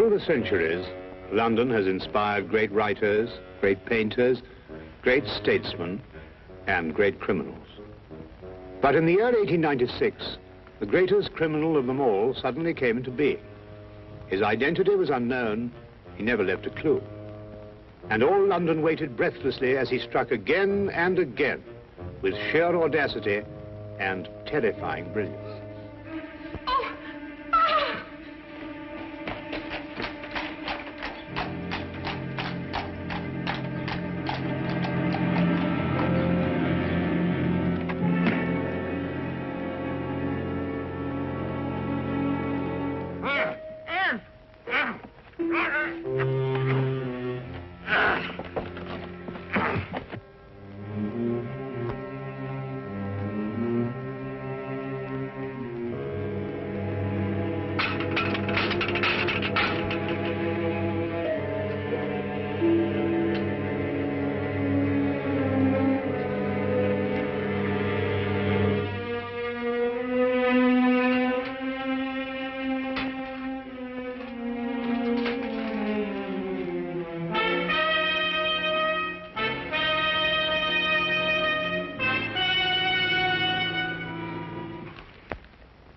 Through the centuries, London has inspired great writers, great painters, great statesmen, and great criminals. But in the year 1896, the greatest criminal of them all suddenly came into being. His identity was unknown. He never left a clue. And all London waited breathlessly as he struck again and again with sheer audacity and terrifying brilliance.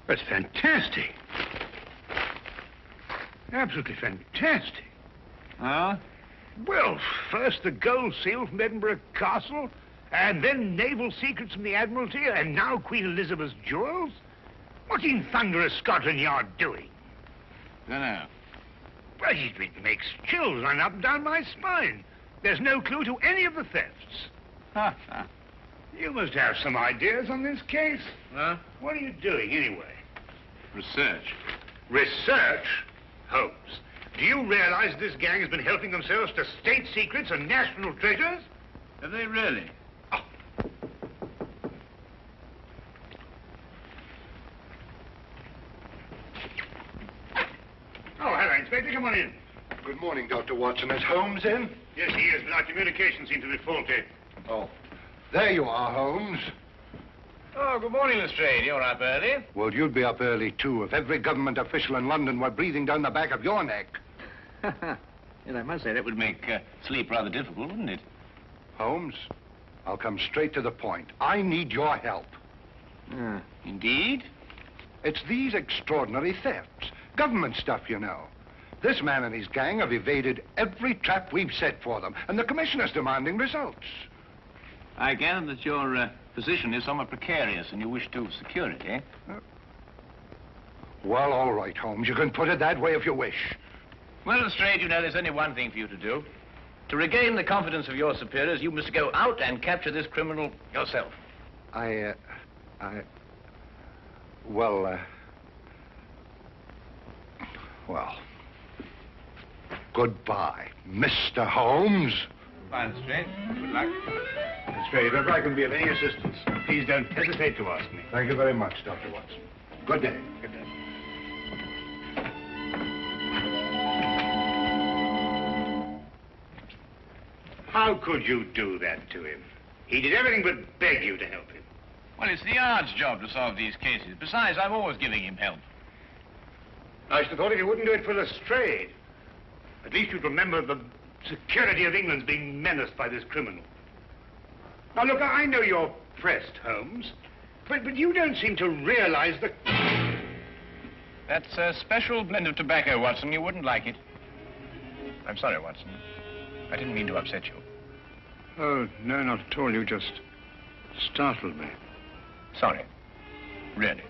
That's fantastic. Absolutely fantastic. Huh? Well, first the gold seal from Edinburgh Castle, and then naval secrets from the Admiralty, and now Queen Elizabeth's jewels. What in thunder is Scotland Yard doing? Dunno. Well, it makes chills run up and down my spine. There's no clue to any of the thefts. Ha ha. You must have some ideas on this case. Huh? What are you doing, anyway? Research. Research? Holmes, do you realize this gang has been helping themselves to state secrets and national treasures? Have they really? Oh, hello, Inspector. Come on in. Good morning, Dr. Watson. Is Holmes in? Yes, he is, but our communications seem to be faulty. Oh. There you are, Holmes. Oh, good morning, Lestrade. You're up early. Well, you'd be up early, too, if every government official in London were breathing down the back of your neck. Yes, I must say that would make sleep rather difficult, wouldn't it? Holmes, I'll come straight to the point. I need your help. Indeed? It's these extraordinary thefts. Government stuff, you know. This man and his gang have evaded every trap we've set for them, and the commissioner's demanding results. I gather that your position is somewhat precarious and you wish to secure it, eh? Well, all right, Holmes. You can put it that way if you wish. Well, Lestrade, you know there's only one thing for you to do. To regain the confidence of your superiors, you must go out and capture this criminal yourself. Well, goodbye, Mr. Holmes. Fine, Lestrade. Good luck. Lestrade, if I can be of any assistance, please don't hesitate to ask me. Thank you very much, Dr. Watson. Good day. Good day. How could you do that to him? He did everything but beg you to help him. Well, it's the Yard's job to solve these cases. Besides, I'm always giving him help. I should have thought if you wouldn't do it for Lestrade, at least you'd remember the security of England's being menaced by this criminal. Now, look, I know you're pressed, Holmes, but you don't seem to realize the... That's a special blend of tobacco, Watson. You wouldn't like it. I'm sorry, Watson. I didn't mean to upset you. Oh, no, not at all. You just startled me. Sorry. Really.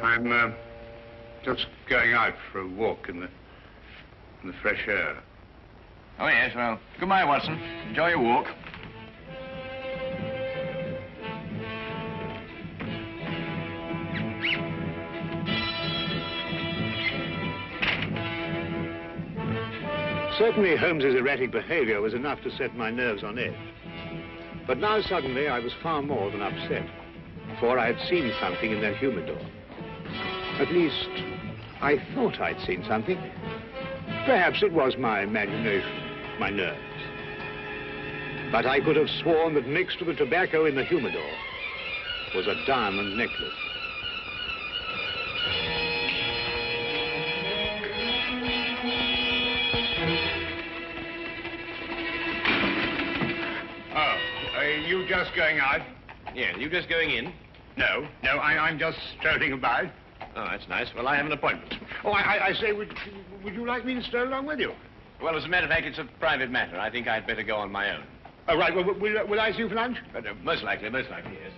I'm just going out for a walk in the fresh air. Oh, yes, well, goodbye, Watson. Enjoy your walk. Certainly, Holmes's erratic behavior was enough to set my nerves on edge. But now, suddenly, I was far more than upset, for I had seen something in that humidor. At least, I thought I'd seen something. Perhaps it was my imagination, my nerves. But I could have sworn that mixed with the tobacco in the humidor was a diamond necklace. just going out. Yeah, you just going in? No, I'm just strolling about. Oh, that's nice. Well, I have an appointment. Oh, I say, would you like me to stroll along with you? Well, as a matter of fact, it's a private matter. I think I'd better go on my own. Oh, right. Well, will I see you for lunch? Most likely, yes.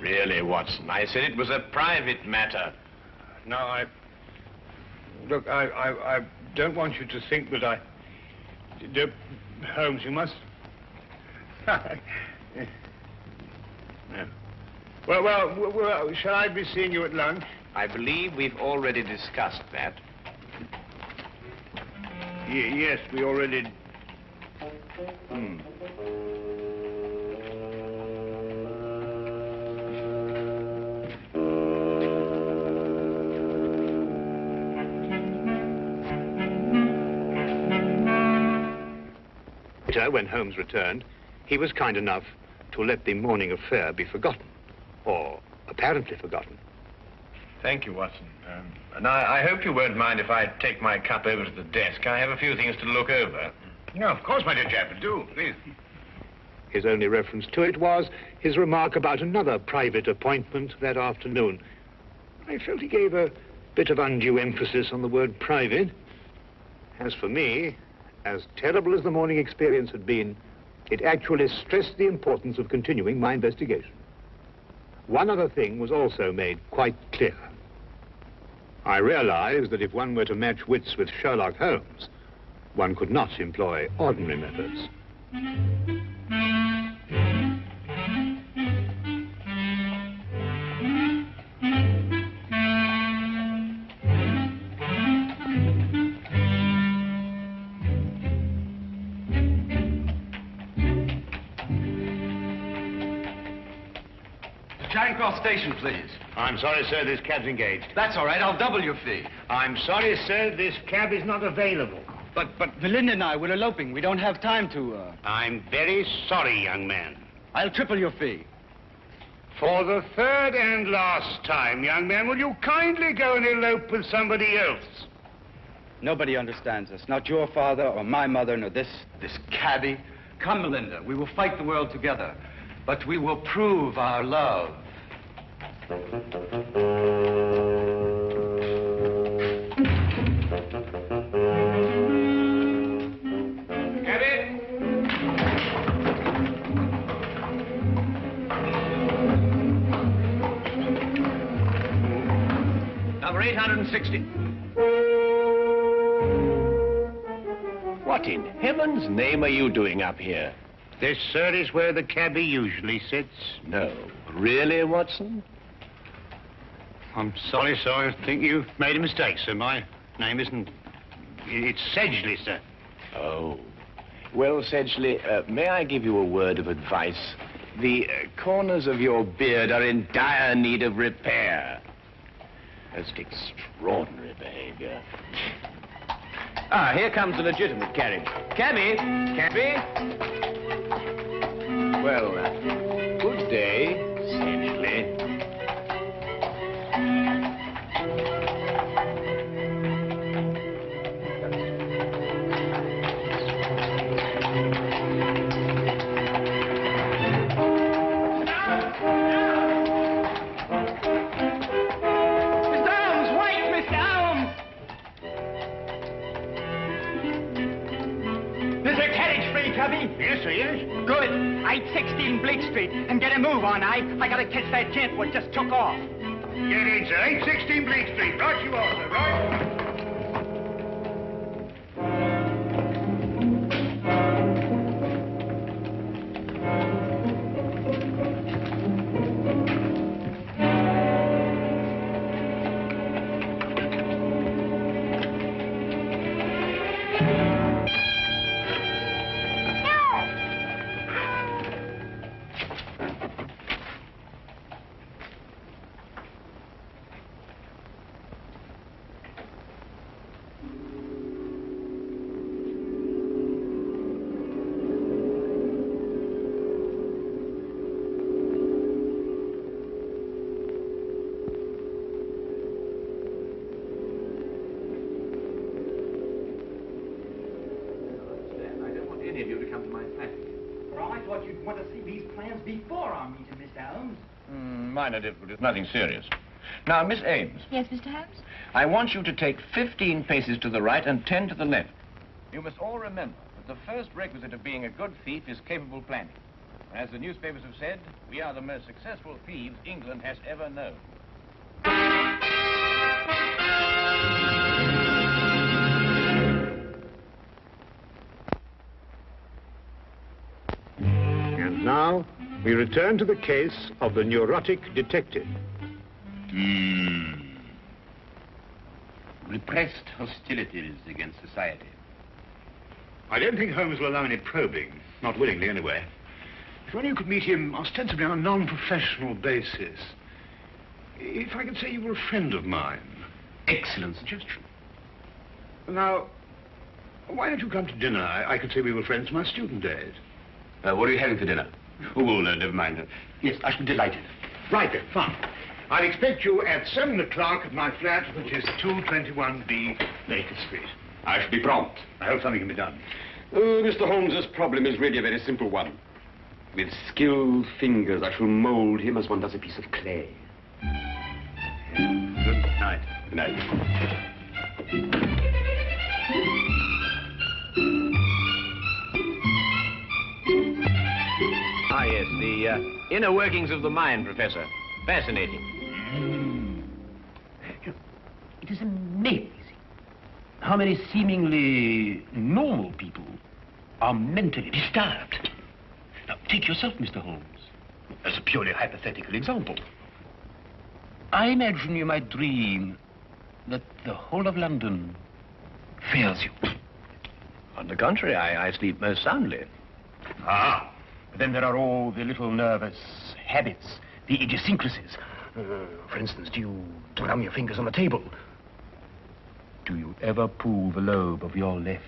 Really, Watson, I said it was a private matter. No, Look, I don't want you to think that I... Holmes, you must... No. Well, shall I be seeing you at lunch? I believe we've already discussed that. Yes, we already... Later, when Holmes returned, he was kind enough to let the morning affair be forgotten, or apparently forgotten. Thank you, Watson. And I hope you won't mind if I take my cup over to the desk. I have a few things to look over. No, of course, my dear chap, do, please. His only reference to it was his remark about another private appointment that afternoon. I felt he gave a bit of undue emphasis on the word private. As for me, as terrible as the morning experience had been, it actually stressed the importance of continuing my investigation. One other thing was also made quite clear. I realized that if one were to match wits with Sherlock Holmes, one could not employ ordinary methods. Charing Cross Station, please. I'm sorry, sir, this cab's engaged. That's all right. I'll double your fee. I'm sorry, sir, this cab is not available. But Belinda and I, we're eloping. We don't have time to, I'm very sorry, young man. I'll triple your fee. For the third and last time, young man, will you kindly go and elope with somebody else? Nobody understands us. Not your father or my mother, nor this cabbie. Come, Belinda. We will fight the world together. But we will prove our love. Cabby? Number 860. What in heaven's name are you doing up here? This, sir, is where the cabbie usually sits. No. Really, Watson? I'm sorry, sir. I think you've made a mistake, sir. My name isn't... It's Sedgley, sir. Oh. Well, Sedgley, may I give you a word of advice? The corners of your beard are in dire need of repair. Most extraordinary behavior. Ah, here comes the legitimate carriage. Cabby! Cabby! Well, good day, Sedgley. cabby? Yes, sir, yes. Good. 816 Bleak Street. And get a move on, I gotta catch that gent what just took off. Get in, sir. 816 Bleak Street. Right you are, sir. Right. Minor difficulties, nothing serious. Now, Miss Ames. Yes, Mr. Holmes? I want you to take 15 paces to the right and 10 to the left. You must all remember that the first requisite of being a good thief is capable planning. As the newspapers have said, we are the most successful thieves England has ever known. And now, we return to the case of the neurotic detective. Repressed hostilities against society. I don't think Holmes will allow any probing. Not willingly, anyway. If only you could meet him ostensibly on a non-professional basis. If I could say you were a friend of mine. Excellent suggestion. Now, why don't you come to dinner? I could say we were friends from our student days. What are you having for dinner? Oh, no, never mind. Yes, I shall be delighted. Right then, fine. I'll expect you at 7 o'clock at my flat, which is 221B Baker Street. I shall be prompt. I hope something can be done. Mr. Holmes's problem is really a very simple one. With skilled fingers, I shall mold him as one does a piece of clay. Good night. Good night. Ah, yes, the inner workings of the mind, Professor. Fascinating. It is amazing how many seemingly normal people are mentally disturbed. Now, take yourself, Mr. Holmes, as a purely hypothetical example. I imagine you might dream that the whole of London fails you. On the contrary, I sleep most soundly. Ah, but then there are all the little nervous habits, the idiosyncrasies. For instance, do you drum your fingers on the table? Do you ever pull the lobe of your left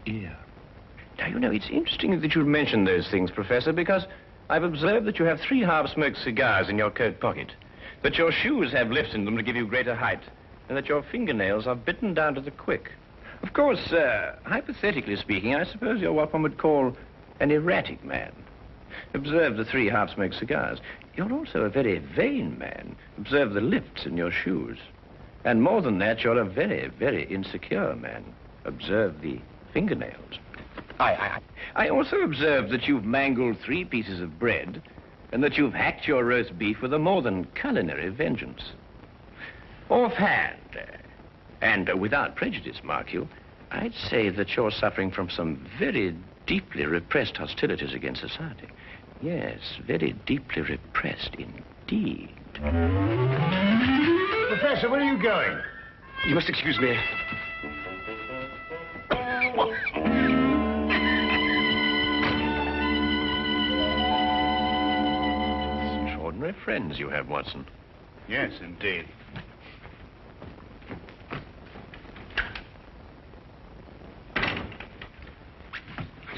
ear? Now, you know, it's interesting that you mention those things, Professor, because I've observed that you have 3 half-smoked cigars in your coat pocket, that your shoes have lifts in them to give you greater height, and that your fingernails are bitten down to the quick. Of course, hypothetically speaking, I suppose you're what one would call an erratic man. Observe the 3 half-smoked cigars. You're also a very vain man. Observe the lifts in your shoes. And more than that, you're a very, very insecure man. Observe the fingernails. I also observed that you've mangled 3 pieces of bread and that you've hacked your roast beef with a more than culinary vengeance. Offhand, and without prejudice, mark you, I'd say that you're suffering from some very deeply repressed hostilities against society. Yes, very deeply repressed indeed. Professor, where are you going? You must excuse me. Extraordinary friends you have, Watson. Yes, indeed.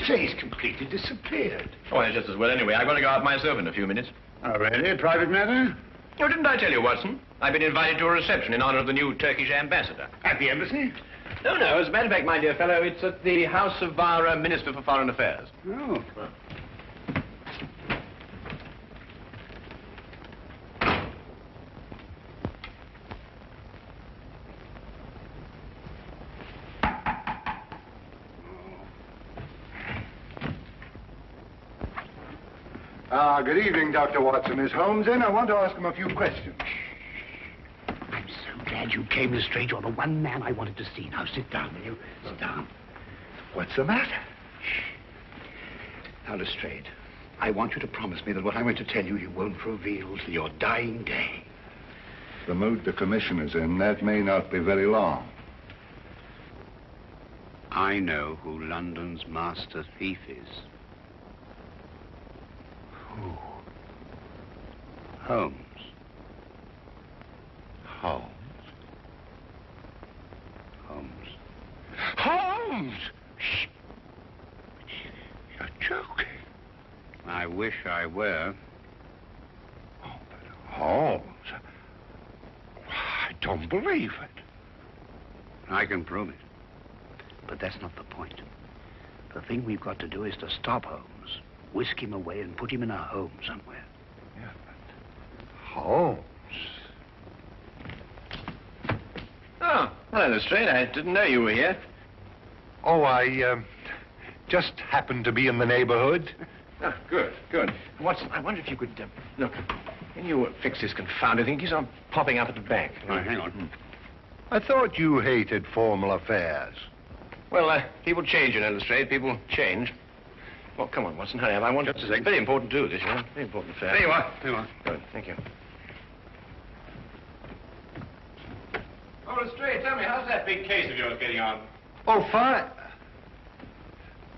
Say, he's completely disappeared. Oh, it's just as well anyway. I'm going to go out myself in a few minutes. Oh, really? A private matter? Oh, didn't I tell you, Watson? I've been invited to a reception in honor of the new Turkish ambassador. At the embassy? No, as a matter of fact, my dear fellow, it's at the house of our Minister for Foreign Affairs. Oh. Good evening, Dr. Watson. Is Holmes in? I want to ask him a few questions. I'm so glad you came, Lestrade. You're the one man I wanted to see. Now, sit down, will you? Sit down. What's the matter? Now, Lestrade, I want you to promise me that what I'm going to tell you, you won't reveal till your dying day. The mood the commissioner's in, that may not be very long. I know who London's master thief is. Who? Holmes. Holmes? Holmes. Holmes! Shh. You're joking. I wish I were. Oh, but Holmes... I don't believe it. I can prove it. But that's not the point. The thing we've got to do is to stop Holmes, whisk him away and put him in a home somewhere. Yeah, but... Holmes? Oh, hello, Lestrade. I didn't know you were here. Oh, I, just happened to be in the neighborhood. Oh, good, good. Watson, I wonder if you could, look, can you fix this confounded thing? It keeps on popping up at the back. Right, hang on. I thought you hated formal affairs. Well, people change, you know, Lestrade. People change. Well, come on, Watson, hurry up. I want... Just a second. It's very important, too, this, you know. Very important affair. There you are. There you are. Good, thank you. Oh, Lestrade, tell me, how's that big case of yours getting on? Oh, fine.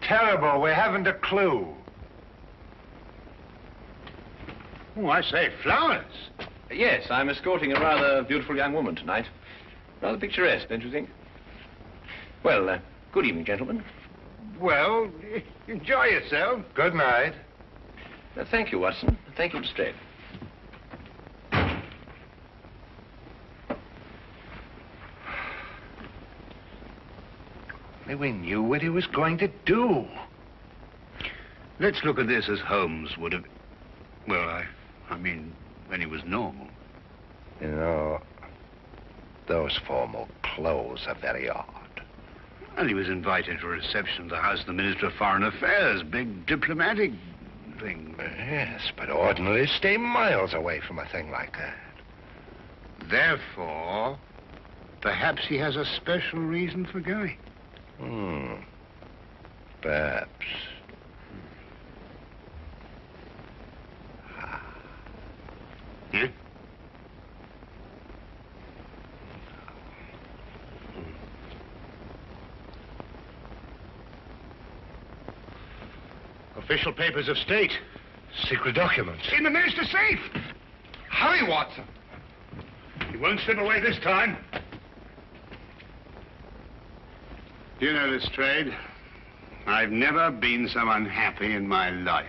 Terrible. We haven't a clue. Oh, I say, flowers. Yes, I'm escorting a rather beautiful young woman tonight. Rather picturesque, don't you think? Well, good evening, gentlemen. Well, enjoy yourself. Good night. Thank you, Watson. Thank you, Lestrade. We knew what he was going to do. Let's look at this as Holmes would have... Well, I mean, when he was normal. You know, those formal clothes are very odd. Well, he was invited to a reception at the house of the Minister of Foreign Affairs. Big diplomatic thing. Yes, but ordinarily stay miles away from a thing like that. Therefore, perhaps he has a special reason for going. Perhaps. Yeah? Official papers of state. Secret documents. In the minister's safe! Hurry, Watson! He won't slip away this time. You know, Lestrade, I've never been so unhappy in my life.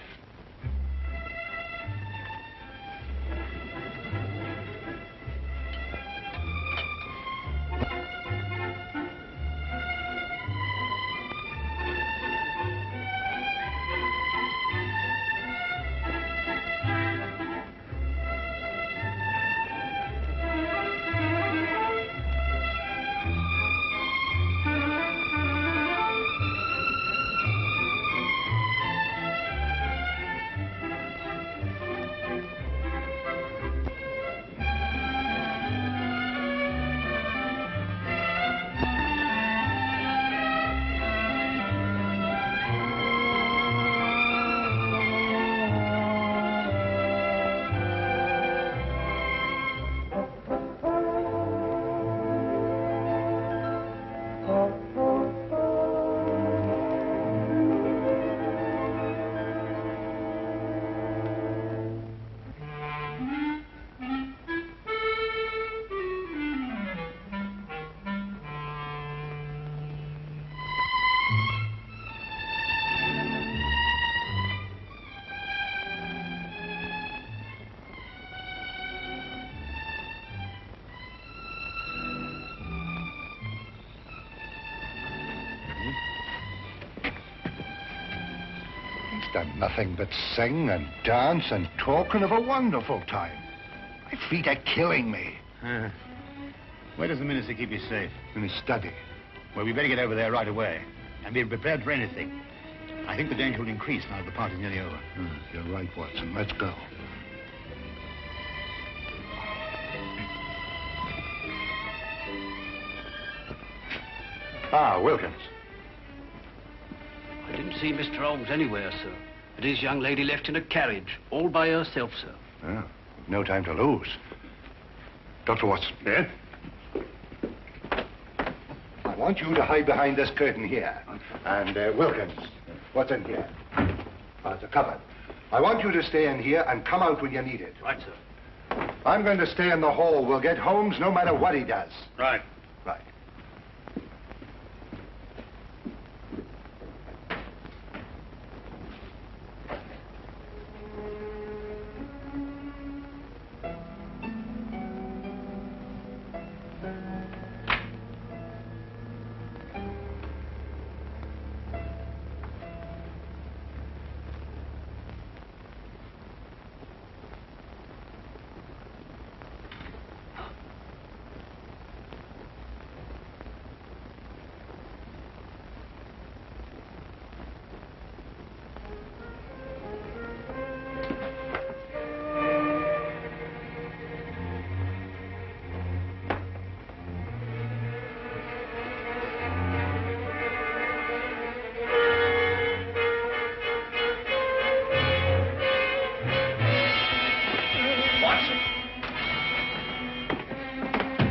Done nothing but sing and dance and talk and have a wonderful time. My feet are killing me. Where does the minister keep his safe? In his study. Well, we better get over there right away and be prepared for anything. I think the danger will increase now that the party's nearly over. You're right, Watson. Let's go. Ah, Wilkins. I didn't see Mr. Holmes anywhere, sir. But his young lady left in a carriage, all by herself, sir. Yeah, no time to lose. Dr. Watson. Yeah? I want you to hide behind this curtain here. And, Wilkins, what's in here? It's a cupboard. I want you to stay in here and come out when you need it. Right, sir. I'm going to stay in the hall. We'll get Holmes no matter what he does. Right. Right.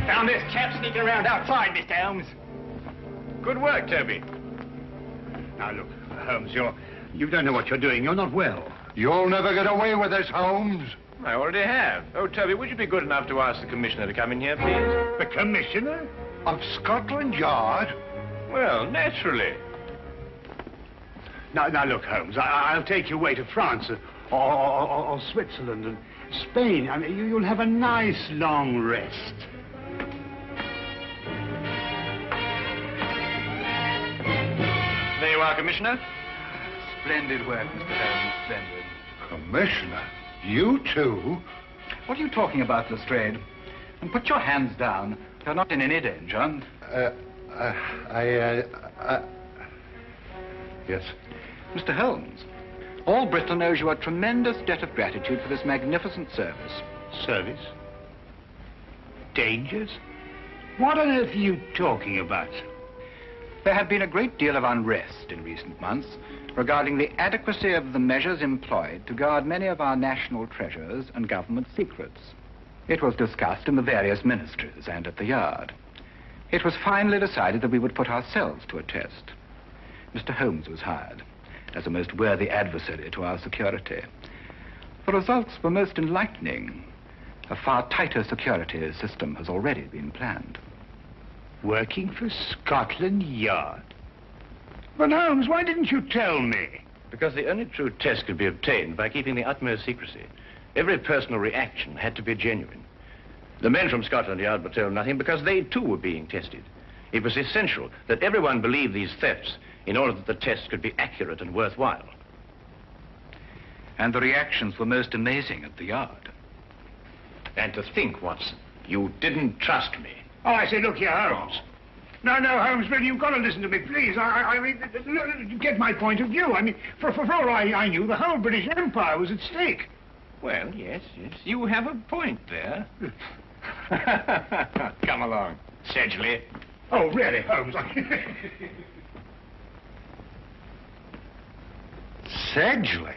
Found this chap sneaking around outside, Mr. Holmes. Good work, Toby. Now, look, Holmes, you don't know what you're doing. You're not well. You'll never get away with this, Holmes. I already have. Oh, Toby, would you be good enough to ask the commissioner to come in here, please? The commissioner? Of Scotland Yard? Well, naturally. Now, look, Holmes, I'll take you away to France or Switzerland and Spain. I mean, you'll have a nice long rest. There you are, Commissioner. Splendid work, Mr. Holmes, splendid. Commissioner, you too? What are you talking about, Lestrade? And put your hands down. You're not in any danger. Yes. Mr. Holmes, all Britain owes you a tremendous debt of gratitude for this magnificent service. Service? Dangers? What on earth are you talking about? There had been a great deal of unrest in recent months regarding the adequacy of the measures employed to guard many of our national treasures and government secrets. It was discussed in the various ministries and at the Yard. It was finally decided that we would put ourselves to a test. Mr. Holmes was hired as a most worthy adversary to our security. The results were most enlightening. A far tighter security system has already been planned. Working for Scotland Yard? But, Holmes, why didn't you tell me? Because the only true test could be obtained by keeping the utmost secrecy. Every personal reaction had to be genuine. The men from Scotland Yard were told nothing because they, too, were being tested. It was essential that everyone believe these thefts in order that the test could be accurate and worthwhile. And the reactions were most amazing at the Yard. And to think, Watson, you didn't trust me. Oh, I say, look here, Holmes. No, Holmes, really, you've got to listen to me, please. I mean, get my point of view. I mean, for all I knew, the whole British Empire was at stake. Well, yes, you have a point there. Come along, Sedgley. Oh, really, Holmes? Sedgley?